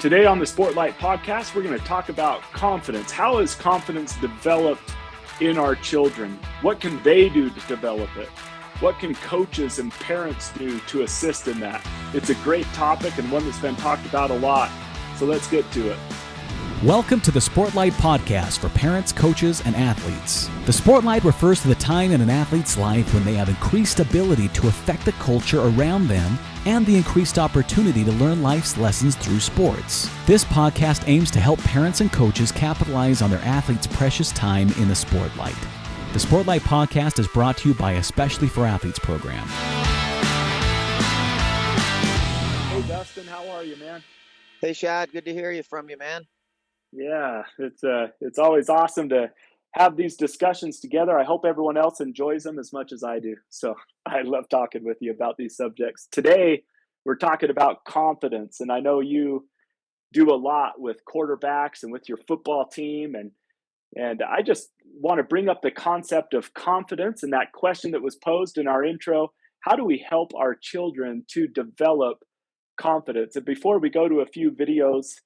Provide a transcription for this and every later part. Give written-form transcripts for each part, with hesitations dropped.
Today on the Sportlight podcast, we're going to talk about confidence. How is confidence developed in our children? What can they do to develop it? What can coaches and parents do to assist in that? It's a great topic and one that's been talked about a lot. So let's get to it. Welcome to the Sportlight podcast for parents, coaches, and athletes. The Sportlight refers to the time in an athlete's life when they have increased ability to affect the culture around them and the increased opportunity to learn life's lessons through sports. This podcast aims to help parents and coaches capitalize on their athletes' precious time in the Sportlight. The Sportlight podcast is brought to you by Especially for Athletes program. Hey, Dustin, how are you, man? Hey, Shad, good to hear from you, man. Yeah, it's always awesome to have these discussions together. I hope everyone else enjoys them as much as I do. So I love talking with you about these subjects. Today, we're talking about confidence, and I know you do a lot with quarterbacks and with your football team, and I just want to bring up the concept of confidence and that question that was posed in our intro. How do we help our children to develop confidence? And before we go to a few videos,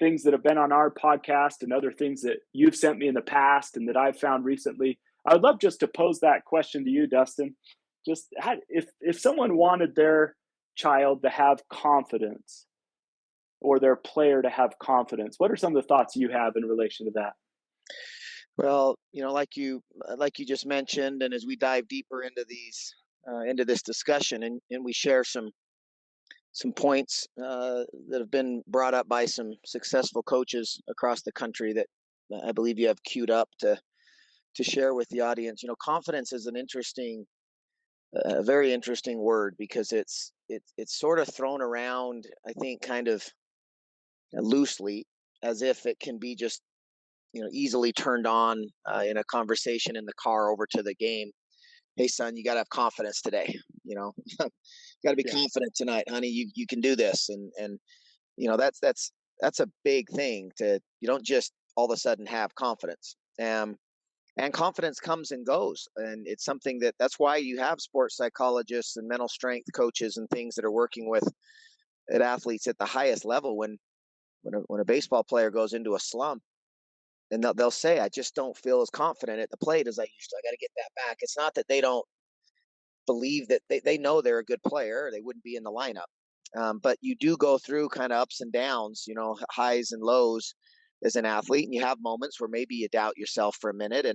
things that have been on our podcast and other things that you've sent me in the past and that I've found recently, I would love just to pose that question to you, Dustin. Just if someone wanted their child to have confidence or their player to have confidence, what are some of the thoughts you have in relation to that? Well, like you just mentioned, and as we dive deeper into this discussion, and we share some points that have been brought up by some successful coaches across the country that I believe you have queued up to share with the audience. Confidence is an interesting, very interesting word because it's sort of thrown around, I think, kind of loosely, as if it can be just easily turned on in a conversation in the car over to the game. Hey, son, you got to have confidence today. Got to be confident tonight, honey. You can do this, and that's a big thing. You don't just all of a sudden have confidence, and confidence comes and goes, and it's something that's why you have sports psychologists and mental strength coaches and things that are working with athletes at the highest level. When a baseball player goes into a slump, and they'll say, I just don't feel as confident at the plate as I used to. I got to get that back. It's not that they don't believe that they know they're a good player, or they wouldn't be in the lineup. But you do go through kind of ups and downs, highs and lows as an athlete. And you have moments where maybe you doubt yourself for a minute.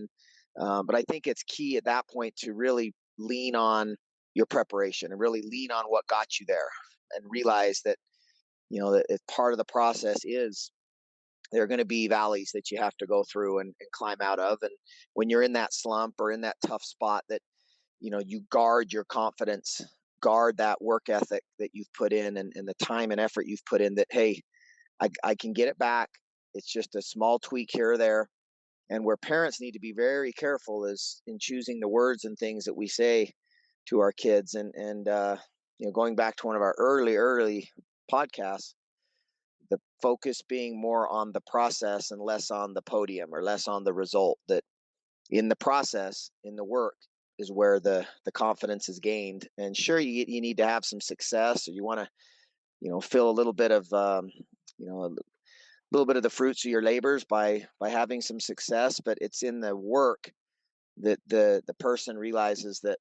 But I think it's key at that point to really lean on your preparation and really lean on what got you there, and realize that, that part of the process is there are going to be valleys that you have to go through and climb out of. And when you're in that slump or in that tough spot, that, you guard your confidence, guard that work ethic that you've put in, and the time and effort you've put in, that, hey, I can get it back. It's just a small tweak here or there. And where parents need to be very careful is in choosing the words and things that we say to our kids. And going back to one of our early podcasts, the focus being more on the process and less on the podium or less on the result. That in the process, in the work, is where the confidence is gained. And sure, you need to have some success, or you want to, feel a little bit of, a little bit of the fruits of your labors by having some success. But it's in the work that the person realizes that,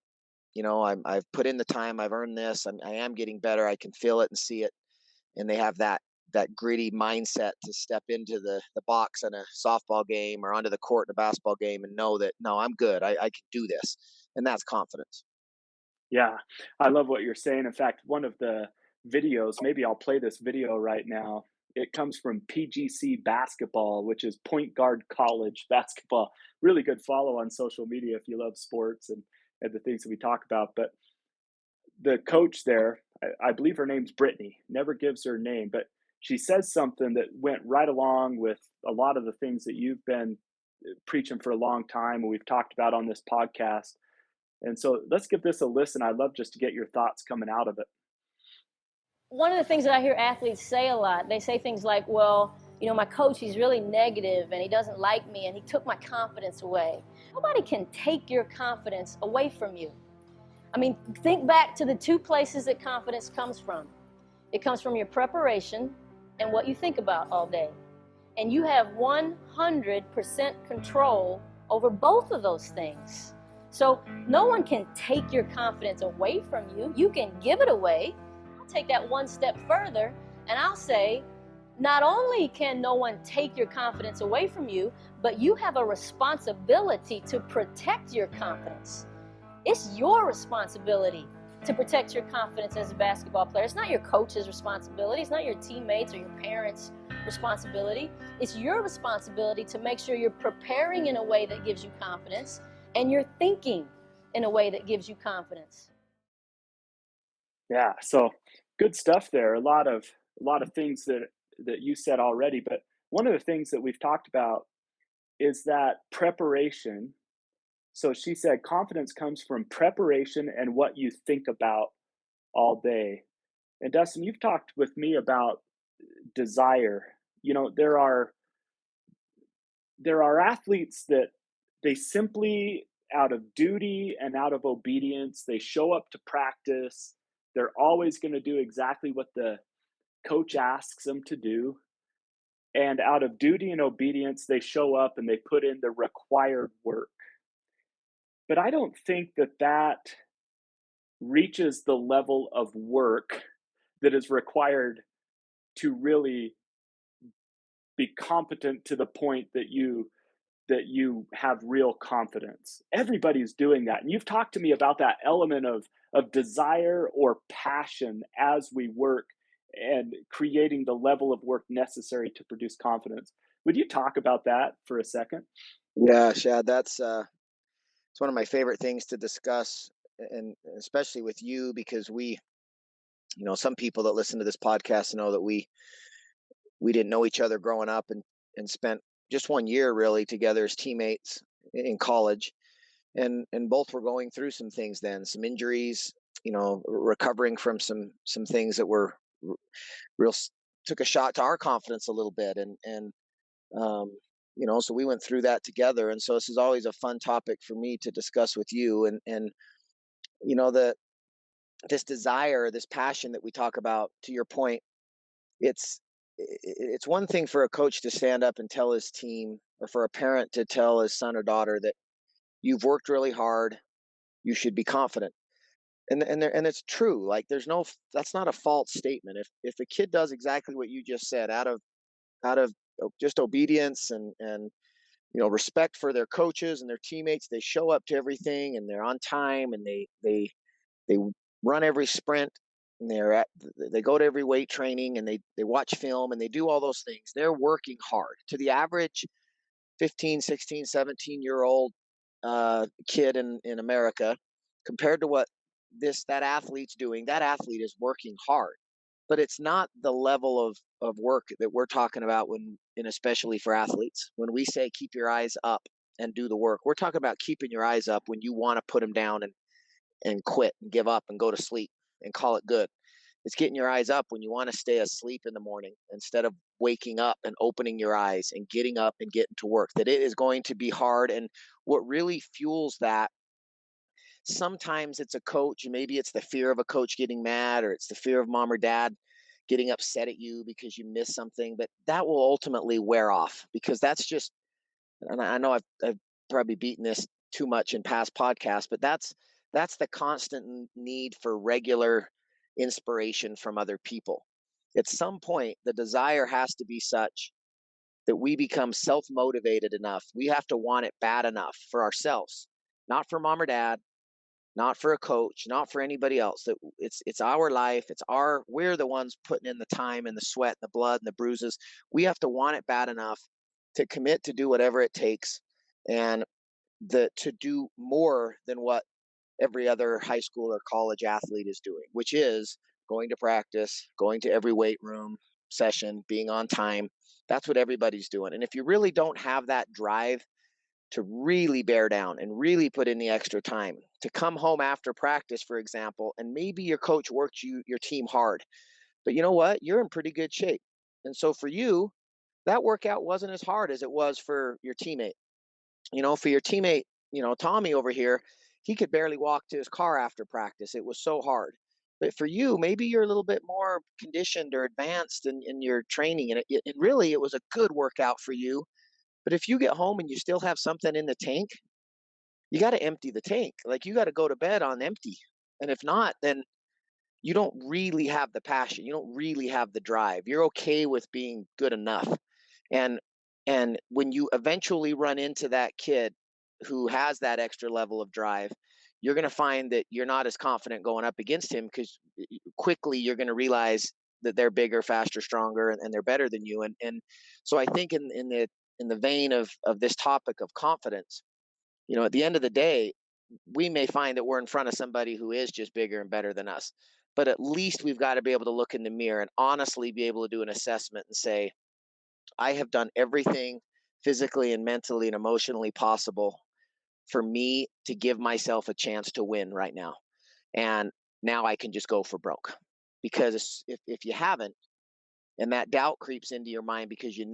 I've put in the time, I've earned this, I am getting better, I can feel it and see it, and they have that gritty mindset to step into the box in a softball game or onto the court in a basketball game and know that, no, I'm good. I can do this. And that's confidence. Yeah, I love what you're saying. In fact, one of the videos, maybe I'll play this video right now. It comes from PGC Basketball, which is Point Guard College Basketball. Really good follow on social media if you love sports and the things that we talk about. But the coach there, I believe her name's Brittany, never gives her name, but she says something that went right along with a lot of the things that you've been preaching for a long time and we've talked about on this podcast. And so let's give this a listen. I'd love just to get your thoughts coming out of it. One of the things that I hear athletes say a lot, they say things like, well, my coach, he's really negative and he doesn't like me and he took my confidence away. Nobody can take your confidence away from you. I mean, think back to the two places that confidence comes from. It comes from your preparation and what you think about all day. And you have 100% control over both of those things. So no one can take your confidence away from you. You can give it away. I'll take that one step further, and I'll say, not only can no one take your confidence away from you, but you have a responsibility to protect your confidence. It's your responsibility to protect your confidence as a basketball player. It's not your coach's responsibility. It's not your teammates or your parents' responsibility. It's your responsibility to make sure you're preparing in a way that gives you confidence and you're thinking in a way that gives you confidence. Yeah, so good stuff there. A lot of things that you said already, but one of the things that we've talked about is that preparation. So she said confidence comes from preparation and what you think about all day. And Dustin, you've talked with me about desire. There are athletes that they simply, out of duty and out of obedience, they show up to practice. They're always going to do exactly what the coach asks them to do. And out of duty and obedience, they show up and they put in the required work. But I don't think that reaches the level of work that is required to really be competent to the point that you have real confidence. Everybody's doing that. And you've talked to me about that element of desire or passion as we work and creating the level of work necessary to produce confidence. Would you talk about that for a second? Yeah, Shad, that's it's one of my favorite things to discuss, and especially with you, because some people that listen to this podcast know that we didn't know each other growing up, and spent just 1 year really together as teammates in college, and both were going through some things then, some injuries, recovering from some things that were real took a shot to our confidence a little bit, and um, so we went through that together, and so this is always a fun topic for me to discuss with you, and that this desire, this passion that we talk about, to your point, it's it's one thing for a coach to stand up and tell his team, or for a parent to tell his son or daughter that you've worked really hard, you should be confident. And it's true. Like, that's not a false statement. If a kid does exactly what you just said, out of just obedience and respect for their coaches and their teammates, they show up to everything and they're on time, and they run every sprint, and they go to every weight training, and they watch film, and they do all those things. They're working hard. To the average 15, 16, 17-year old kid in America, compared to what that athlete's doing, that athlete is working hard. But it's not the level of work that we're talking about, and especially for athletes. When we say keep your eyes up and do the work, we're talking about keeping your eyes up when you want to put them down and quit and give up and go to sleep and call it good. It's getting your eyes up when you want to stay asleep in the morning, instead of waking up and opening your eyes and getting up and getting to work. That it is going to be hard. And what really fuels that, sometimes it's a coach, and maybe it's the fear of a coach getting mad, or it's the fear of mom or dad getting upset at you because you missed something. But that will ultimately wear off, because that's just, and I know I've probably beaten this too much in past podcasts, but that's the constant need for regular inspiration from other people. At some point, the desire has to be such that we become self-motivated enough. We have to want it bad enough for ourselves, not for mom or dad, not for a coach, not for anybody else. That it's our life. We're the ones putting in the time and the sweat and the blood and the bruises. We have to want it bad enough to commit to do whatever it takes, and to do more than what every other high school or college athlete is doing, which is going to practice, going to every weight room session, being on time. That's what everybody's doing. And if you really don't have that drive to really bear down and really put in the extra time, to come home after practice, for example, and maybe your coach worked your team hard, but you know what? You're in pretty good shape. And so for you, that workout wasn't as hard as it was for your teammate. For your teammate, Tommy over here, he could barely walk to his car after practice. It was so hard. But for you, maybe you're a little bit more conditioned or advanced in your training, and it really it was a good workout for you. But if you get home and you still have something in the tank, you got to empty the tank. Like you got to go to bed on empty. And if not, then you don't really have the passion. You don't really have the drive. You're okay with being good enough. And when you eventually run into that kid who has that extra level of drive, you're going to find that you're not as confident going up against him because quickly you're going to realize that they're bigger, faster, stronger, and they're better than you. And so I think in the vein of this topic of confidence, at the end of the day, we may find that we're in front of somebody who is just bigger and better than us. But at least we've got to be able to look in the mirror and honestly be able to do an assessment and say, I have done everything physically and mentally and emotionally possible for me to give myself a chance to win right now. And now I can just go for broke. Because if you haven't, and that doubt creeps into your mind because you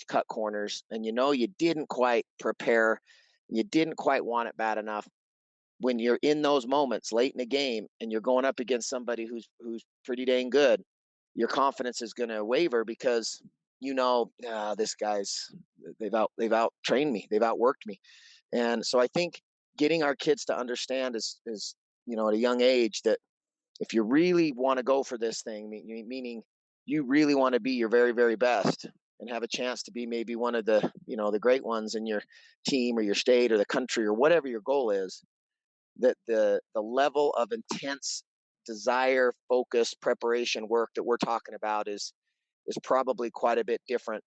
cut corners and you didn't quite prepare, you didn't quite want it bad enough. When you're in those moments late in the game and you're going up against somebody who's pretty dang good, your confidence is going to waver because this guy's they've out trained me, they've outworked me. And so I think getting our kids to understand is at a young age that if you really want to go for this thing, meaning you really want to be your very, very best and have a chance to be maybe one of the great ones in your team or your state or the country or whatever your goal is, that the level of intense desire, focus, preparation work that we're talking about is probably quite a bit different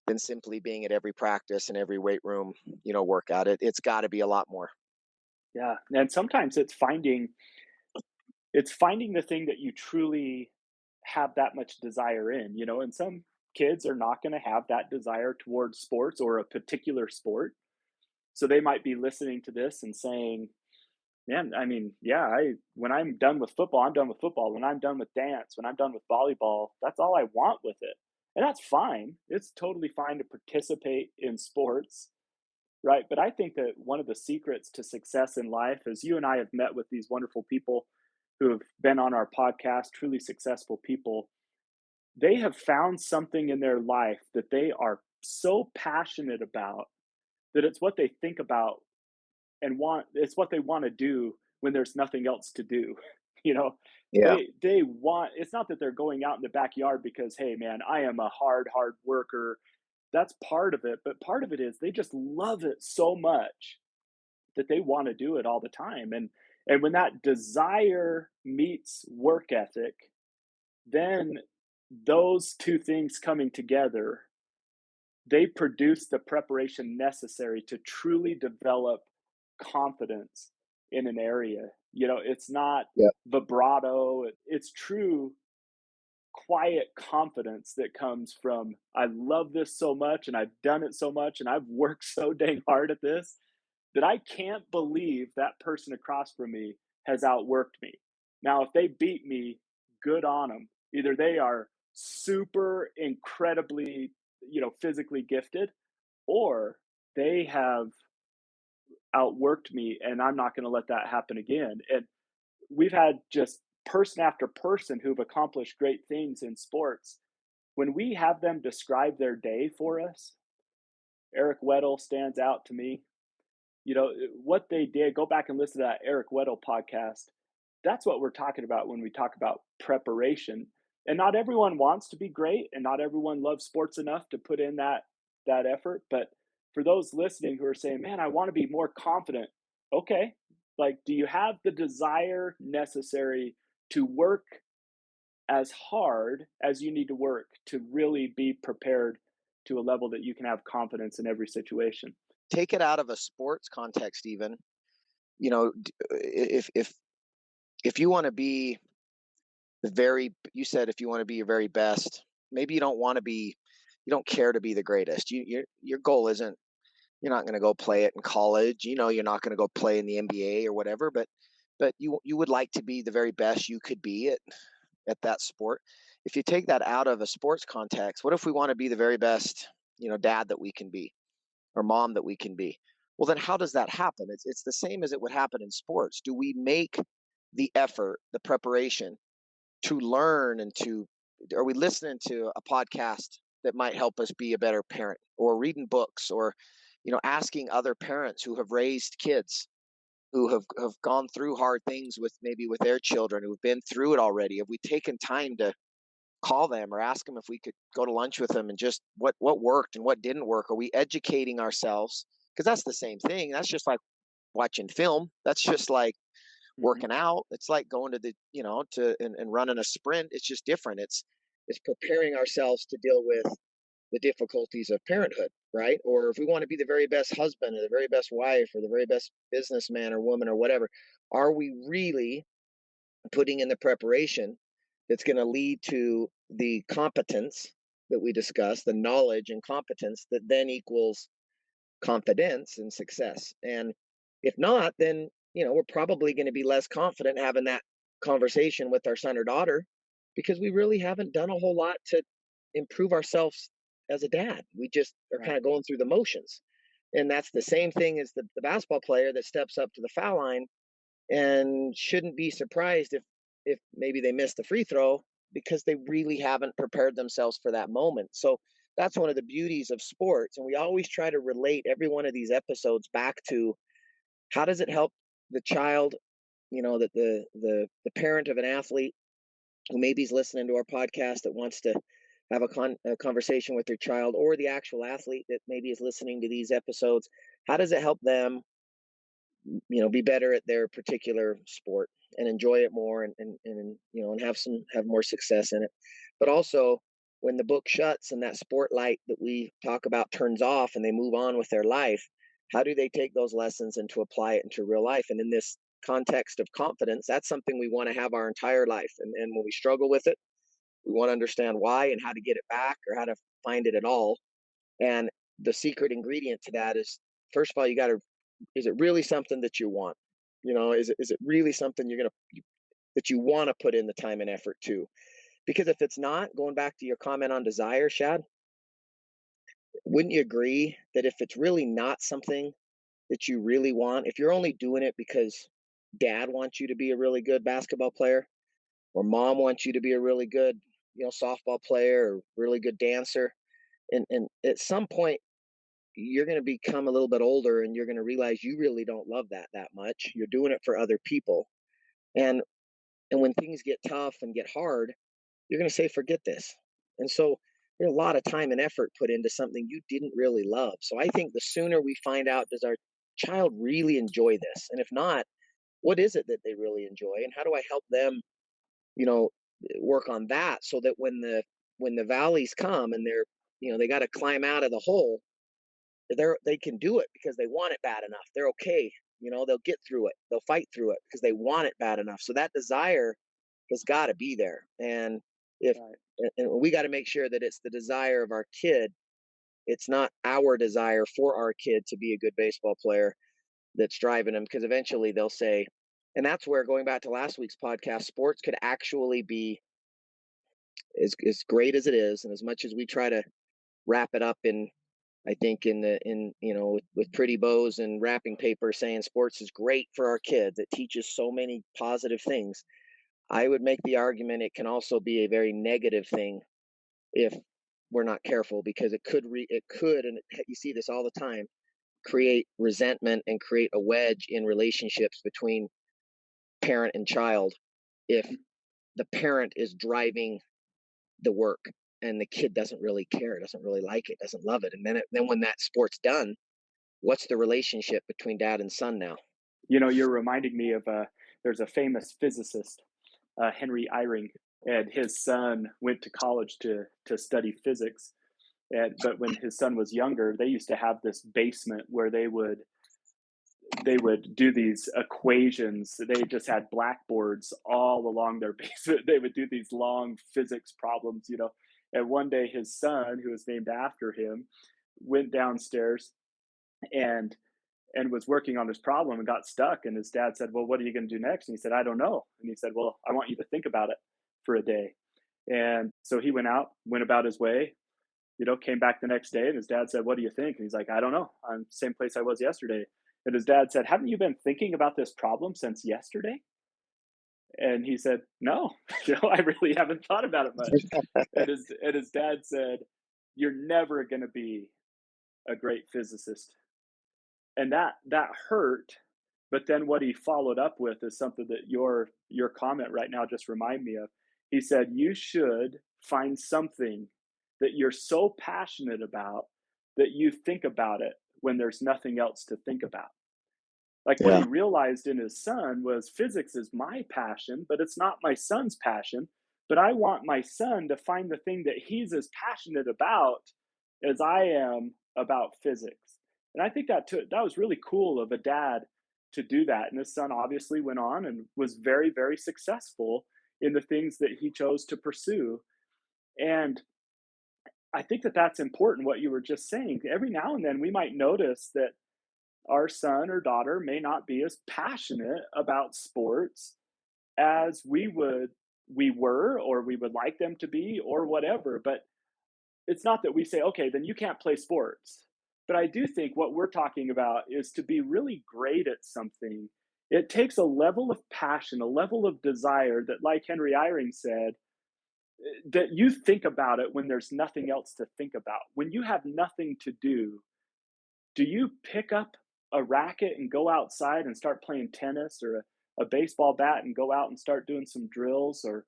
than simply being at every practice and every weight room, workout. It's got to be a lot more. Yeah, and sometimes it's finding the thing that you truly have that much desire in, and some kids are not going to have that desire towards sports or a particular sport. So they might be listening to this and saying, man, I mean, yeah, I when I'm done with football, I'm done with football. When I'm done with dance, when I'm done with volleyball, that's all I want with it. And that's fine. It's totally fine to participate in sports, right? But I think that one of the secrets to success in life is you and I have met with these wonderful people who have been on our podcast, truly successful people. They have found something in their life that they are so passionate about that it's what they think about and want, it's what they want to do when there's nothing else to do. you know Yeah. they want, it's not that they're going out in the backyard because, hey man, I am a hard worker. That's part of it, but part of it is they just love it so much that they want to do it all the time. And when that desire meets work ethic, then those two things coming together, they produce the preparation necessary to truly develop confidence in an area. It's not Yeah. vibrato, it's true quiet confidence that comes from, I love this so much and I've done it so much and I've worked so dang hard at this that I can't believe that person across from me has outworked me. Now, if they beat me, good on them. Either they are super incredibly, physically gifted, or they have outworked me, and I'm not going to let that happen again. And we've had just person after person who've accomplished great things in sports. When we have them describe their day for us, Eric Weddle stands out to me. What they did, go back and listen to that Eric Weddle podcast. That's what we're talking about when we talk about preparation. And not everyone wants to be great, and not everyone loves sports enough to put in that effort. But for those listening who are saying, man, I want to be more confident, okay, like, do you have the desire necessary to work as hard as you need to work to really be prepared to a level that you can have confidence in every situation? Take it out of a sports context, even. If you want to be you said if you want to be your very best, maybe you don't care to be the greatest. Your goal isn't, you're not going to go play it in college. You're not going to go play in the NBA or whatever, but you would like to be the very best you could be at that sport. If you take that out of a sports context, what if we want to be the very best, dad that we can be, or mom that we can be? Well, then how does that happen? It's the same as it would happen in sports. Do we make the effort, the preparation to learn and are we listening to a podcast that might help us be a better parent, or reading books, or, asking other parents who have raised kids, who have gone through hard things with their children, who've been through it already? Have we taken time to call them or ask them if we could go to lunch with them, and just what worked and what didn't work? Are we educating ourselves? Because that's the same thing. That's just like watching film. That's just like working out. It's like going to the, and running a sprint. It's just different. It's preparing ourselves to deal with the difficulties of parenthood, right? Or if we want to be the very best husband or the very best wife or the very best businessman or woman or whatever, are we really putting in the preparation that's going to lead to the competence that we discuss, the knowledge and competence that then equals confidence and success? And if not, then, we're probably going to be less confident having that conversation with our son or daughter, because we really haven't done a whole lot to improve ourselves as a dad. We just are kind of going through the motions. And that's the same thing as the basketball player that steps up to the foul line and shouldn't be surprised if maybe they miss the free throw, because they really haven't prepared themselves for that moment. So that's one of the beauties of sports. And we always try to relate every one of these episodes back to, how does it help the child, that the parent of an athlete who maybe is listening to our podcast that wants to have a conversation with their child, or the actual athlete that maybe is listening to these episodes, how does it help them, be better at their particular sport and enjoy it more, and have more success in it? But also, when the book shuts and that spotlight that we talk about turns off and they move on with their life, how do they take those lessons and to apply it into real life? And in this context of confidence, that's something we want to have our entire life. And when we struggle with it, we want to understand why and how to get it back, or how to find it at all. And the secret ingredient to that is, first of all, is it really something that you want? Is it really something that you want to put in the time and effort to? Because if it's not, going back to your comment on desire, Shad, wouldn't you agree that if it's really not something that you really want, if you're only doing it because dad wants you to be a really good basketball player, or mom wants you to be a really good, softball player, or really good dancer, and at some point you're going to become a little bit older and you're going to realize you really don't love that much. You're doing it for other people. And when things get tough and get hard, you're going to say, forget this. And so there's a lot of time and effort put into something you didn't really love. So I think the sooner we find out, does our child really enjoy this? And if not, what is it that they really enjoy? And how do I help them, you know, work on that, so that when the valleys come and they got to climb out of the hole, they can do it because they want it bad enough. They're okay. They'll get through it. They'll fight through it because they want it bad enough. So that desire has got to be there. And if and we got to make sure that it's the desire of our kid. It's not our desire for our kid to be a good baseball player that's driving them, because eventually they'll say, and that's where, going back to last week's podcast, sports could actually be as great as it is, and as much as we try to wrap it up in, I think, with pretty bows and wrapping paper, saying sports is great for our kids, it teaches so many positive things. I would make the argument it can also be a very negative thing if we're not careful, because it could, and you see this all the time, create resentment and create a wedge in relationships between parent and child if the parent is driving the work and the kid doesn't really care, doesn't really like it, doesn't love it. And then when that sport's done, what's the relationship between dad and son now? You're reminding me of there's a famous physicist, Henry Eyring, and his son went to college to study physics. But when his son was younger, they used to have this basement where they would do these equations. They just had blackboards all along their basement. They would do these long physics problems, And one day his son, who was named after him, went downstairs and was working on this problem and got stuck. And his dad said, well, what are you going to do next? And he said, I don't know. And he said, well, I want you to think about it for a day. And so he went about his way, came back the next day, and his dad said, what do you think? And he's like, I don't know. I'm same place I was yesterday. And his dad said, haven't you been thinking about this problem since yesterday? And he said, no, I really haven't thought about it much. And his dad said, you're never going to be a great physicist. And that hurt. But then what he followed up with is something that your comment right now just remind me of. He said, you should find something that you're so passionate about that you think about it when there's nothing else to think about. Like what he Yeah. realized in his son was physics is my passion, but it's not my son's passion. But I want my son to find the thing that he's as passionate about as I am about physics. And I think that was really cool of a dad to do that. And his son obviously went on and was very, very successful in the things that he chose to pursue. And I think that that's important, what you were just saying. Every now and then we might notice that our son or daughter may not be as passionate about sports as we were or we would like them to be or whatever. But it's not that we say, okay, then you can't play sports. But I do think what we're talking about is to be really great at something. It takes a level of passion, a level of desire that, like Henry Eyring said, that you think about it when there's nothing else to think about. When you have nothing to do you pick up a racket and go outside and start playing tennis, or a baseball bat and go out and start doing some drills, or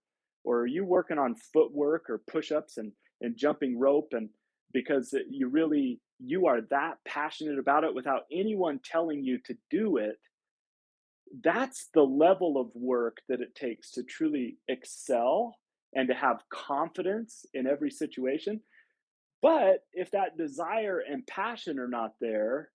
are you working on footwork or push-ups and jumping rope, and because you are that passionate about it without anyone telling you to do it? That's the level of work that it takes to truly excel and to have confidence in every situation. But if that desire and passion are not there,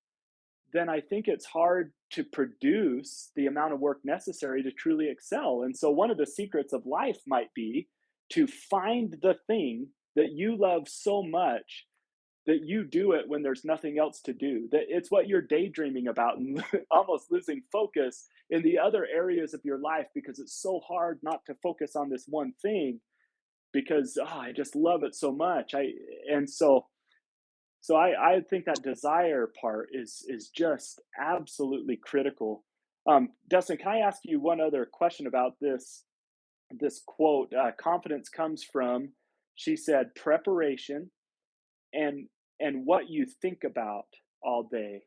then I think it's hard to produce the amount of work necessary to truly excel. And so, one of the secrets of life might be to find the thing that you love so much that you do it when there's nothing else to do. That it's what you're daydreaming about and almost losing focus in the other areas of your life because it's so hard not to focus on this one thing because I just love it so much. And so I think that desire part is just absolutely critical. Dustin, can I ask you one other question about this quote? Confidence comes from, she said, preparation and what you think about all day.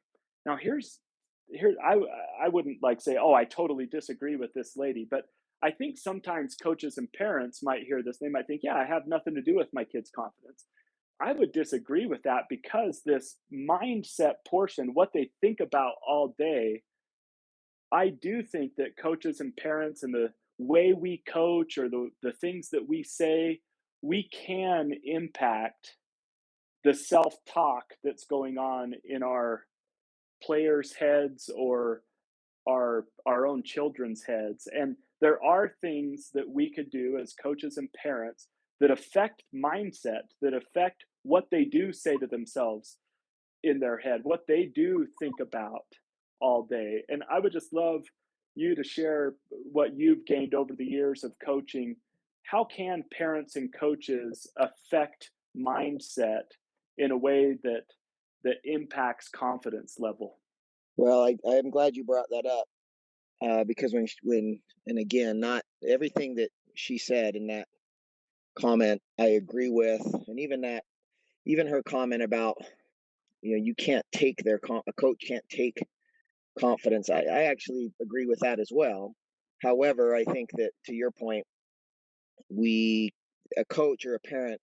Now I wouldn't like say, oh, I totally disagree with this lady, but I think sometimes coaches and parents might hear this. They might think, yeah, I have nothing to do with my kid's confidence. I would disagree with that because this mindset portion, what they think about all day, I do think that coaches and parents and the way we coach or the things that we say, we can impact the self talk that's going on in our players' heads or our own children's heads. And there are things that we could do as coaches and parents that affect mindset, that affect what they do say to themselves in their head, what they do think about all day. And I would just love you to share what you've gained over the years of coaching. How can parents and coaches affect mindset in a way that impacts confidence level? Well, I'm glad you brought that up, because and again, not everything that she said in that comment I agree with, and even her comment about, you can't take a coach can't take confidence. I actually agree with that as well. However, I think that, to your point, we a coach or a parent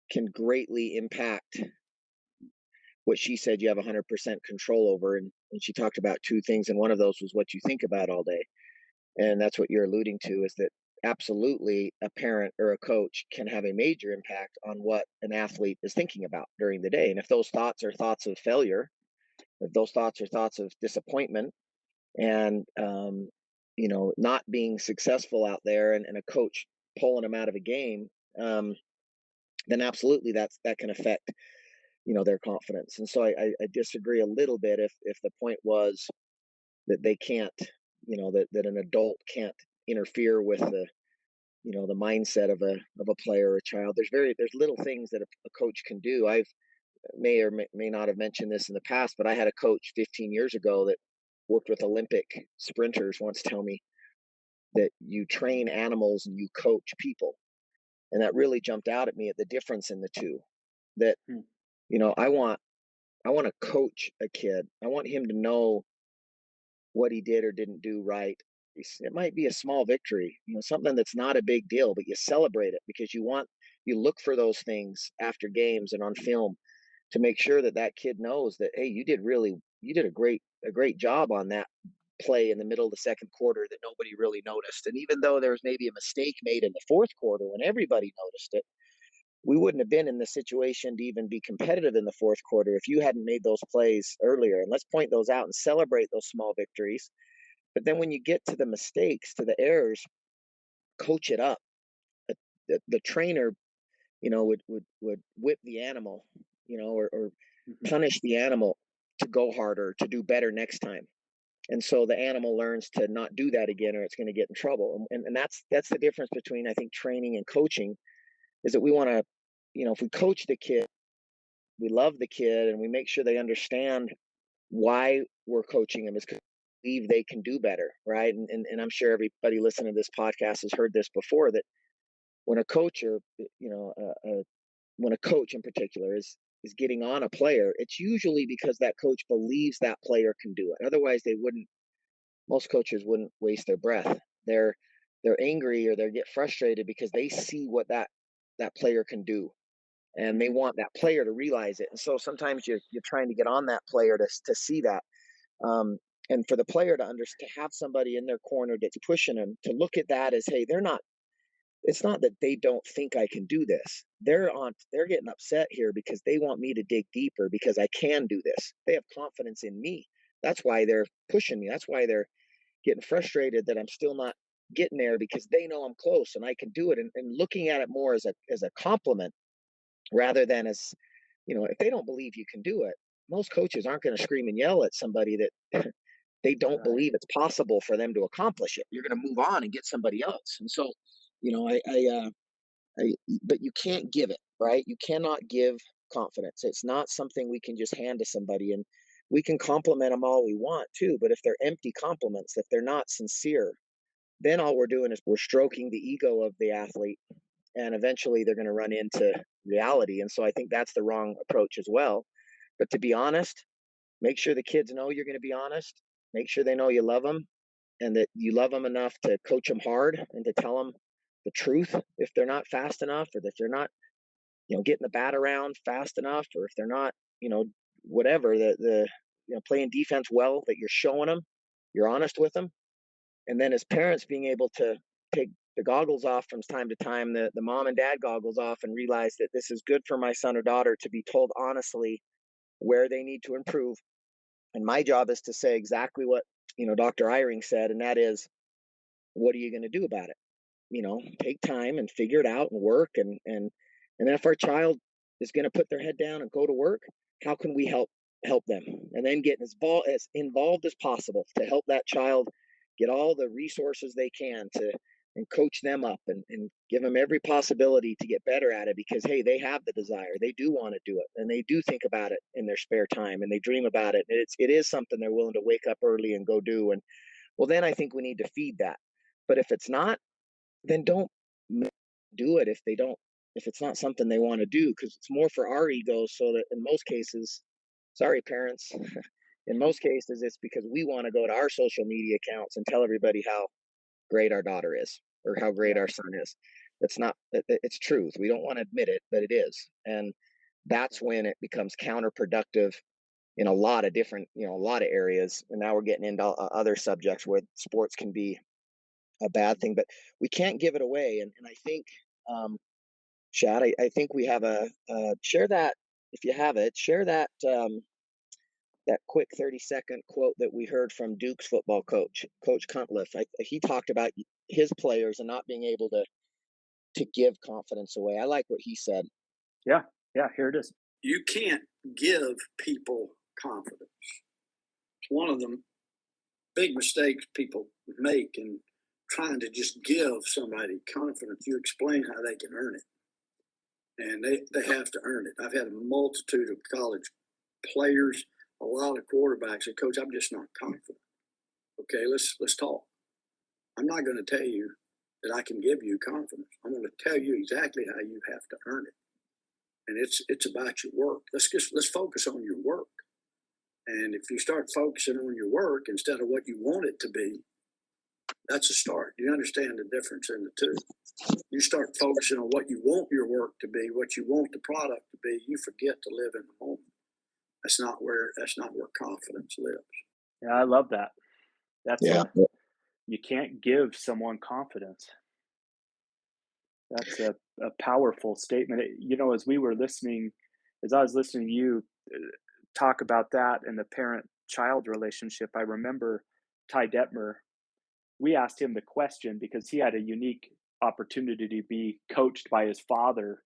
can greatly impact what she said you have 100% control over. And she talked about two things, and one of those was what you think about all day. And that's what you're alluding to, is that absolutely a parent or a coach can have a major impact on what an athlete is thinking about during the day. And if those thoughts are thoughts of failure, if those thoughts are thoughts of disappointment and, not being successful out there, and a coach pulling them out of a game, then absolutely that can affect, their confidence. And so I disagree a little bit if the point was that they can't, that an adult can't interfere with the mindset of a player or a child. There's little things that a coach can do. I've may or may not have mentioned this in the past, but I had a coach 15 years ago that worked with Olympic sprinters once tell me, that you train animals and you coach people. And that really jumped out at me at the difference in the two. That, I want to coach a kid. I want him to know what he did or didn't do right. It might be a small victory, something that's not a big deal, but you celebrate it because you look for those things after games and on film to make sure that that kid knows that, hey, you did a great job on that play in the middle of the second quarter that nobody really noticed. And even though there was maybe a mistake made in the fourth quarter when everybody noticed it, we wouldn't have been in the situation to even be competitive in the fourth quarter if you hadn't made those plays earlier. And let's point those out and celebrate those small victories. But then when you get to the mistakes, to the errors, coach it up. The trainer, would whip the animal, or punish the animal to go harder, to do better next time. And so the animal learns to not do that again, or it's going to get in trouble. And that's the difference between, I think, training and coaching, is that we want to, if we coach the kid, we love the kid, and we make sure they understand why we're coaching them, is because we believe they can do better, right? And I'm sure everybody listening to this podcast has heard this before, that when a coach, or when a coach in particular is getting on a player, it's usually because that coach believes that player can do it. Otherwise, most coaches wouldn't waste their breath. They're angry, or they get frustrated because they see what that player can do, and they want that player to realize it. And so sometimes you're trying to get on that player to see that, and for the player to have somebody in their corner that's pushing them, to look at that as, hey, it's not that they don't think I can do this. They're getting upset here because they want me to dig deeper, because I can do this. They have confidence in me. That's why they're pushing me. That's why they're getting frustrated that I'm still not getting there, because they know I'm close and I can do it. And looking at it more as a compliment, rather than as, if they don't believe you can do it, most coaches aren't going to scream and yell at somebody that they don't believe it's possible for them to accomplish it. You're going to move on and get somebody else. And so, but you can't give it, right? You cannot give confidence. It's not something we can just hand to somebody. And we can compliment them all we want too, but if they're empty compliments, if they're not sincere, then all we're doing is we're stroking the ego of the athlete, and eventually they're going to run into reality. And so I think that's the wrong approach as well. But to be honest, make sure the kids know you're going to be honest. Make sure they know you love them, and that you love them enough to coach them hard and to tell them the truth if they're not fast enough, or if they're not, getting the bat around fast enough, or if they're not, whatever, playing defense well, that you're showing them, you're honest with them. And then as parents, being able to take the goggles off from time to time, the mom and dad goggles off, and realize that this is good for my son or daughter to be told honestly where they need to improve. And my job is to say exactly what, Dr. Eyring said, and that is, what are you going to do about it? Take time and figure it out and work. And then if our child is going to put their head down and go to work, how can we help them? And then get as involved as possible to help that child get all the resources they can and coach them up, and give them every possibility to get better at it, because, hey, they have the desire. They do want to do it, and they do think about it in their spare time, and they dream about it. It is something they're willing to wake up early and go do. And well, then I think we need to feed that. But if it's not, then don't do it if it's not something they want to do, because it's more for our egos. So that in most cases, sorry parents, in most cases it's because we want to go to our social media accounts and tell everybody how great our daughter is, or how great our son is. It's truth. We don't want to admit it, but it is. And that's when it becomes counterproductive in a lot of different, a lot of areas. And now we're getting into other subjects where sports can be a bad thing, but we can't give it away. And I think, Shad, I think we have share that, if you have it, share that, that quick 30-second quote that we heard from Duke's football coach, Coach Cutcliffe. He talked about his players and not being able to give confidence away. I like what he said. Yeah, here it is. You can't give people confidence. It's one of the big mistakes people make in trying to just give somebody confidence. You explain how they can earn it, and they have to earn it. I've had a multitude of college players, a lot of quarterbacks say, "Coach, I'm just not confident." Okay, let's talk. I'm not going to tell you that I can give you confidence. I'm going to tell you exactly how you have to earn it. And it's about your work. Let's focus on your work. And if you start focusing on your work instead of what you want it to be, that's a start. You understand the difference in the two. You start focusing on what you want your work to be, what you want the product to be, you forget to live in the moment. That's not where confidence lives. Yeah, I love that. Yeah. You can't give someone confidence. That's a powerful statement. As I was listening to you talk about that and the parent-child relationship, I remember Ty Detmer. We asked him the question because he had a unique opportunity to be coached by his father,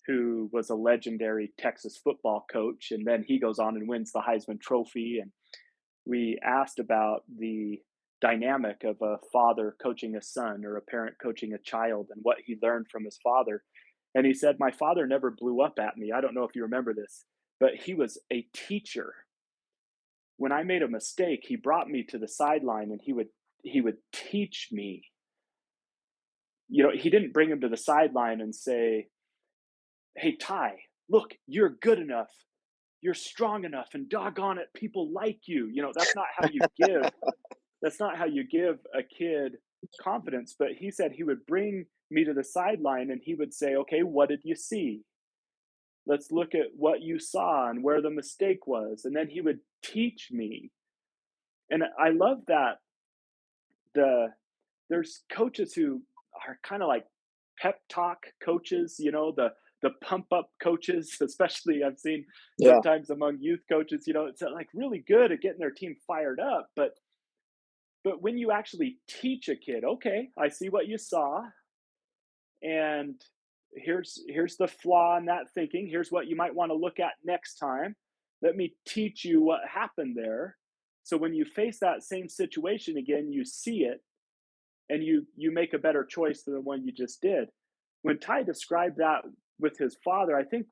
who was a legendary Texas football coach. And then he goes on and wins the Heisman Trophy. And we asked about the dynamic of a father coaching a son or a parent coaching a child and what he learned from his father. And he said, my father never blew up at me. I don't know if you remember this, but he was a teacher. When I made a mistake, he brought me to the sideline and he would teach me. He didn't bring him to the sideline and say, hey, Ty, look, you're good enough. You're strong enough, and doggone it, people like you. That's not how you give. That's not how you give a kid confidence. But he said he would bring me to the sideline and he would say, okay, what did you see? Let's look at what you saw and where the mistake was. And then he would teach me. And I love that there's coaches who are kind of like pep talk coaches, the pump up coaches, especially I've seen sometimes among youth coaches, it's like really good at getting their team fired up. But when you actually teach a kid, okay, I see what you saw, and here's the flaw in that thinking. Here's what you might want to look at next time. Let me teach you what happened there. So when you face that same situation again, you see it and you make a better choice than the one you just did. When Ty described that with his father, I think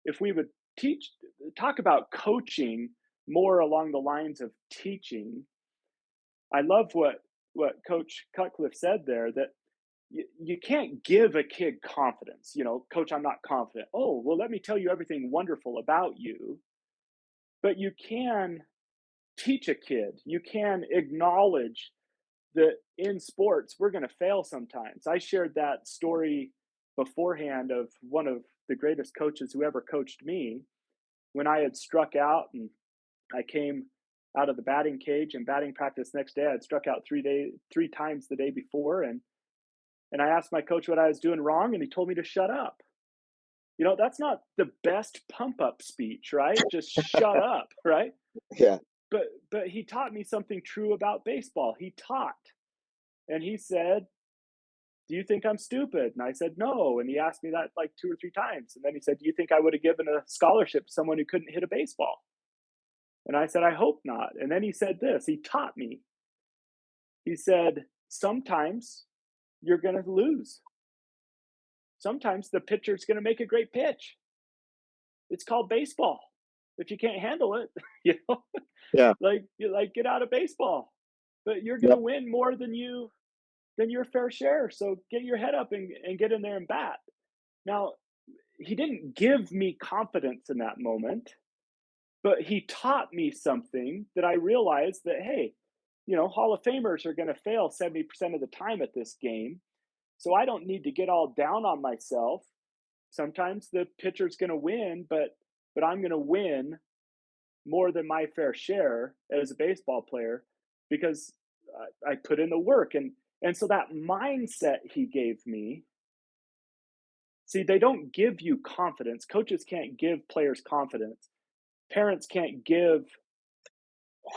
if we would talk about coaching more along the lines of teaching, I love what Coach Cutcliffe said there, that you can't give a kid confidence. Coach, I'm not confident. Oh, well, let me tell you everything wonderful about you. But you can teach a kid. You can acknowledge that in sports, we're going to fail sometimes. I shared that story beforehand of one of the greatest coaches who ever coached me. When I had struck out and I came out of the batting cage and batting practice next day, I'd struck out 3 times the day before. And I asked my coach what I was doing wrong, and he told me to shut up. That's not the best pump up speech, right? Just shut up, right? Yeah. But he taught me something true about baseball. He taught. And he said, do you think I'm stupid? And I said, no. And he asked me that like 2 or 3 times. And then he said, do you think I would have given a scholarship to someone who couldn't hit a baseball? And I said, I hope not. And then he said this, he taught me. He said, sometimes you're going to lose. Sometimes the pitcher's going to make a great pitch. It's called baseball. If you can't handle it, Yeah. like get out of baseball. But you're going to win more than your fair share. So get your head up and get in there and bat. Now, he didn't give me confidence in that moment, but he taught me something that I realized that, hey, Hall of Famers are going to fail 70% of the time at this game. So I don't need to get all down on myself. Sometimes the pitcher's going to win, but I'm going to win more than my fair share as a baseball player because I put in the work. And so that mindset he gave me, see, they don't give you confidence. Coaches can't give players confidence. Parents can't give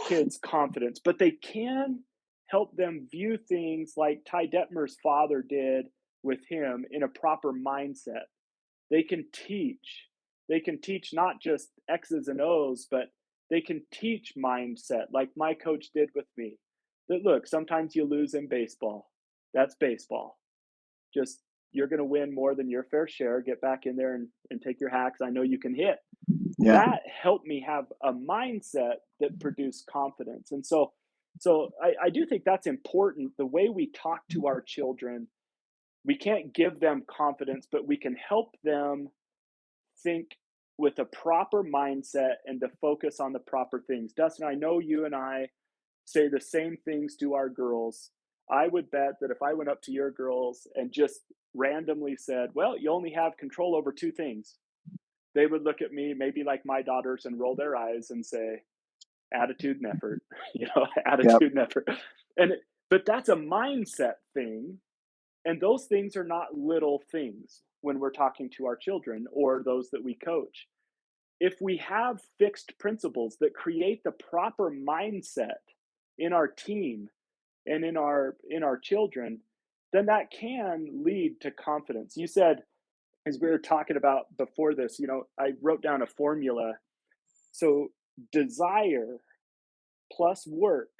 kids confidence, but they can help them view things like Ty Detmer's father did with him in a proper mindset. They can teach. They can teach not just X's and O's, but they can teach mindset like my coach did with me. That look, sometimes you lose in baseball. That's baseball. Just you're going to win more than your fair share. Get back in there and take your hacks. I know you can hit. Yeah. That helped me have a mindset that produced confidence. And so So I do think that's important. The way we talk to our children, we can't give them confidence, but we can help them think with a proper mindset and to focus on the proper things. Dustin, I know you and I say the same things to our girls. I would bet that if I went up to your girls and just randomly said, well, you only have control over two things, they would look at me, maybe like my daughters, and roll their eyes and say, attitude and effort, Yep. attitude and effort. And, but that's a mindset thing. And those things are not little things when we're talking to our children or those that we coach. If we have fixed principles that create the proper mindset in our team and in our children, then that can lead to confidence. You said, as we were talking about before this, I wrote down a formula. So desire plus work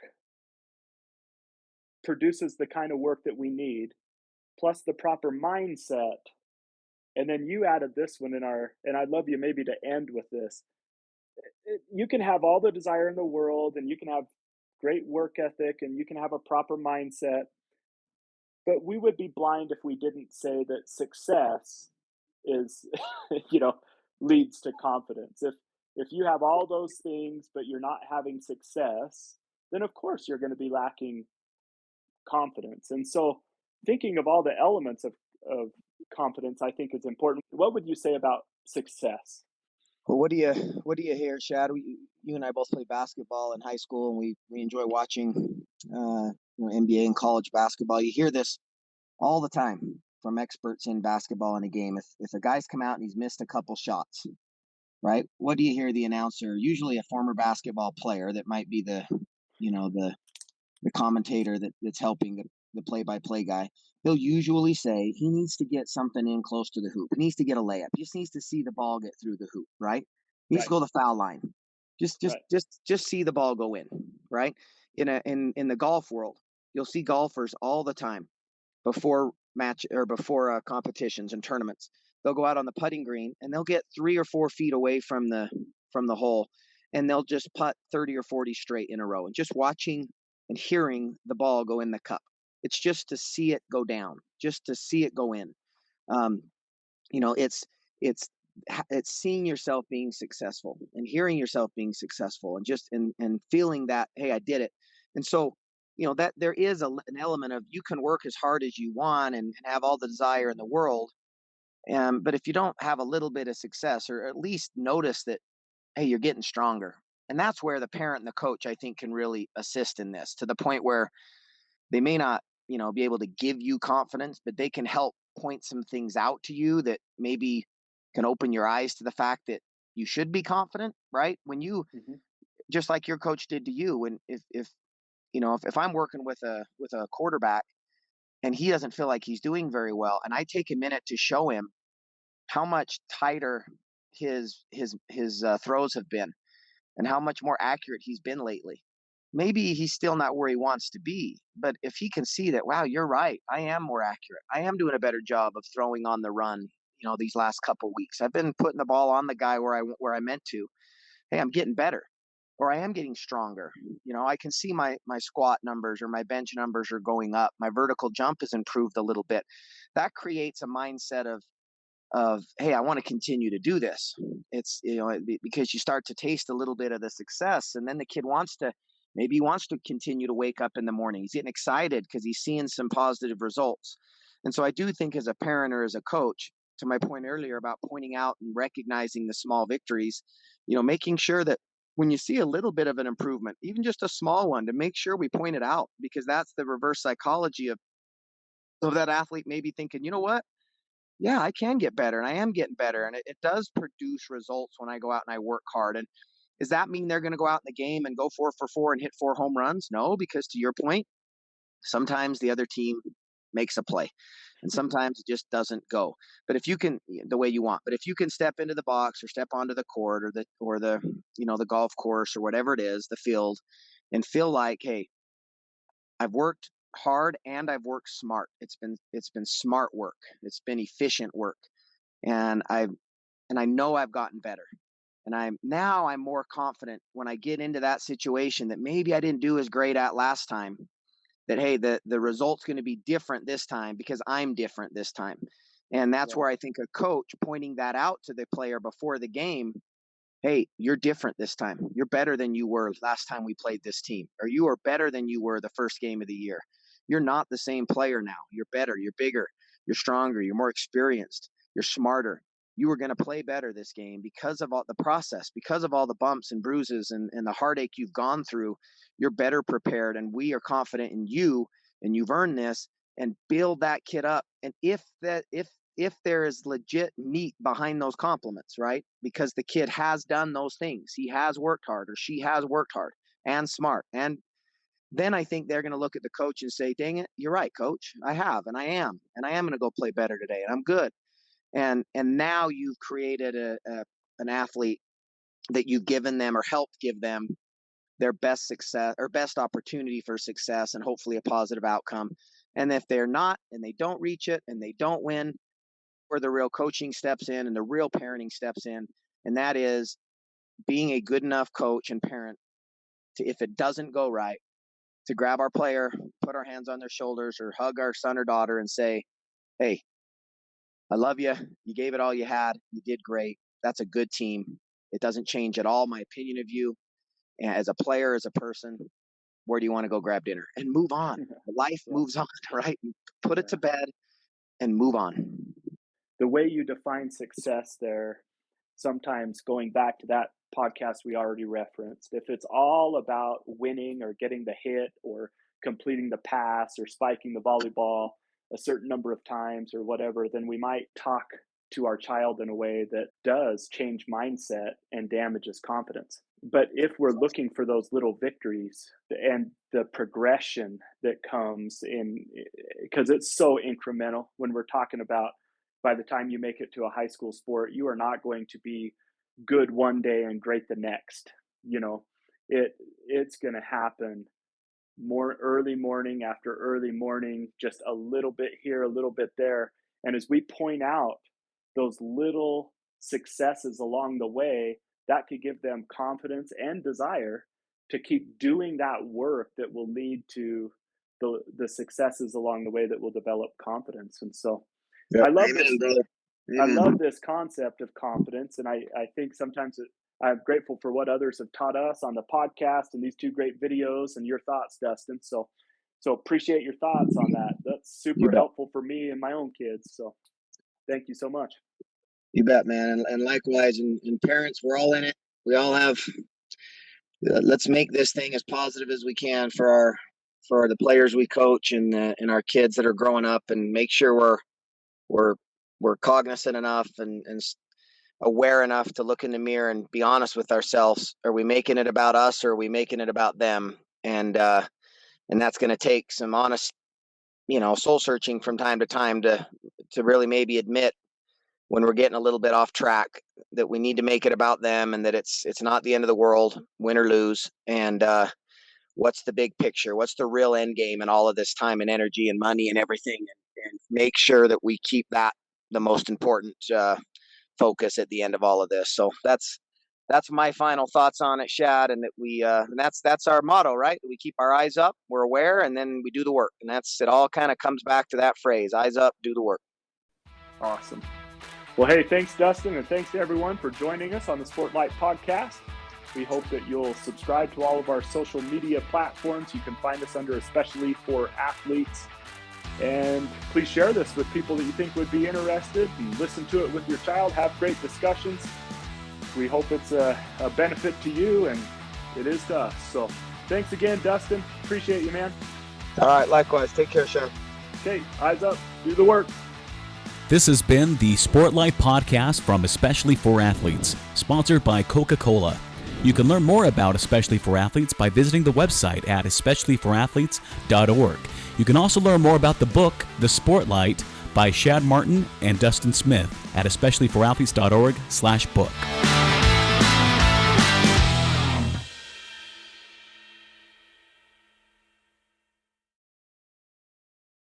produces the kind of work that we need, plus the proper mindset. And then you added this one and I'd love you maybe to end with this. You can have all the desire in the world and you can have great work ethic and you can have a proper mindset, but we would be blind if we didn't say that success is, you know, leads to confidence. If you have all those things, but you're not having success, then of course you're going to be lacking confidence. And so thinking of all the elements of confidence, I think is important. What would you say about success? Well, what do you hear, Shad? You and I both played basketball in high school, and we enjoy watching NBA and college basketball. You hear this all the time from experts in basketball in a game. If a guy's come out and he's missed a couple shots, right? What do you hear the announcer, usually a former basketball player that might be the commentator that's helping the play-by-play guy, he'll usually say he needs to get something in close to the hoop. He needs to get a layup. He just needs to see the ball get through the hoop, right? He needs to Right, go to the foul line. Just just right, just just see the ball go in, right? In the golf world, you'll see golfers all the time before match or before competitions and tournaments. They'll go out on the putting green and they'll get 3 or 4 feet away from the hole, and they'll just putt 30 or 40 straight in a row. And just watching and hearing the ball go in the cup, it's just to see it go down, just to see it go in. Um, it's it's seeing yourself being successful and hearing yourself being successful and just and feeling that, hey, I did it. And so that there is an element of, you can work as hard as you want and have all the desire in the world, but if you don't have a little bit of success, or at least notice that, hey, you're getting stronger. And that's where the parent and the coach, I think, can really assist in this, to the point where they may not, be able to give you confidence, but they can help point some things out to you that maybe can open your eyes to the fact that you should be confident, right? When you, hmm just like your coach did to you, when if I'm working with a quarterback and he doesn't feel like he's doing very well, and I take a minute to show him how much tighter his throws have been and how much more accurate he's been lately. Maybe he's still not where he wants to be, but if he can see that, wow, you're right, I am more accurate. I am doing a better job of throwing on the run. These last couple weeks, I've been putting the ball on the guy where I meant to. Hey, I'm getting better, or I am getting stronger. I can see my squat numbers or my bench numbers are going up. My vertical jump has improved a little bit. That creates a mindset of, hey, I want to continue to do this. It's because you start to taste a little bit of the success, and then the kid wants to continue to wake up in the morning. He's getting excited because he's seeing some positive results. And so I do think, as a parent or as a coach, to my point earlier about pointing out and recognizing the small victories, making sure that when you see a little bit of an improvement, even just a small one, to make sure we point it out, because that's the reverse psychology of that athlete maybe thinking, you know what, yeah, I can get better, and I am getting better. And it does produce results when I go out and I work hard. And does that mean they're going to go out in the game and go 4 for 4 and hit 4 home runs? No, because to your point, sometimes the other team makes a play and sometimes it just doesn't go. But if you can, the way you want, but if you can step into the box or step onto the court or the golf course or whatever it is, the field, and feel like, hey, I've worked hard and I've worked smart. It's been smart work. It's been efficient work. And I know I've gotten better. And I'm more confident when I get into that situation that maybe I didn't do as great at last time, that, hey, the result's going to be different this time because I'm different this time. And that's where I think a coach pointing that out to the player before the game, hey, you're different this time. You're better than you were last time we played this team, or you are better than you were the first game of the year. You're not the same player now. You're better, you're bigger, you're stronger, you're more experienced, you're smarter. You are going to play better this game because of all the process, because of all the bumps and bruises and the heartache you've gone through. You're better prepared, and we are confident in you, and you've earned this. And build that kid up. And if there is legit meat behind those compliments, right? Because the kid has done those things. He has worked hard, or she has worked hard and smart. And then I think they're going to look at the coach and say, dang it, you're right, coach. I have, and I am going to go play better today, and I'm good. And now you've created an athlete that you've given them or helped give them their best success or best opportunity for success, and hopefully a positive outcome. And if they're not, and they don't reach it, and they don't win, where the real coaching steps in and the real parenting steps in. And that is being a good enough coach and parent to, if it doesn't go right, to grab our player, put our hands on their shoulders, or hug our son or daughter and say, hey, I love you. You gave it all you had. You did great. That's a good team. It doesn't change at all my opinion of you. And as a player, as a person, where do you want to go grab dinner? And move on. Life moves on, right? Put it to bed and move on. The way you define success there, sometimes going back to that podcast we already referenced, if it's all about winning or getting the hit or completing the pass or spiking the volleyball a certain number of times or whatever, then we might talk to our child in a way that does change mindset and damages confidence. But if we're looking for those little victories and the progression that comes in, because it's so incremental when we're talking about, by the time you make it to a high school sport, you are not going to be good one day and great the next. It's going to happen more early morning after early morning, just a little bit here, a little bit there. And as we point out those little successes along the way, that could give them confidence and desire to keep doing that work that will lead to the successes along the way that will develop confidence. And so I love this, brother. I love this concept of confidence. And I think sometimes I'm grateful for what others have taught us on the podcast and these two great videos and your thoughts, Dustin. So appreciate your thoughts on that. That's super helpful for me and my own kids. So thank you so much. You bet, man. And likewise, and parents, we're all in it. We all have, let's make this thing as positive as we can for the players we coach and our kids that are growing up, and make sure we're cognizant enough and aware enough to look in the mirror and be honest with ourselves. Are we making it about us, or are we making it about them? And that's going to take some honest, soul searching from time to time to really maybe admit when we're getting a little bit off track, that we need to make it about them, and that it's not the end of the world, win or lose. And what's the big picture? What's the real end game and all of this time and energy and money and everything? And make sure that we keep that the most important focus at the end of all of this. So that's my final thoughts on it, Shad. And that we and that's our motto, right? We keep our eyes up, we're aware, and then we do the work. And it all kind of comes back to that phrase: eyes up, do the work. Awesome. Well, hey, thanks, Dustin, and thanks to everyone for joining us on the Sportlight podcast. We hope that you'll subscribe to all of our social media platforms. You can find us under Especially for Athletes. And please share this with people that you think would be interested, and listen to it with your child. Have great discussions. We hope it's a benefit to you, and it is to us. So thanks again, Dustin. Appreciate you, man. All right, likewise. Take care, Shad. Okay, eyes up, do the work. This has been the Sportlight podcast from Especially for Athletes, sponsored by Coca-Cola. You can learn more about Especially for Athletes by visiting the website at especiallyforathletes.org. You can also learn more about the book, The Sportlight, by Shad Martin and Dustin Smith at especiallyforathletes.org/book.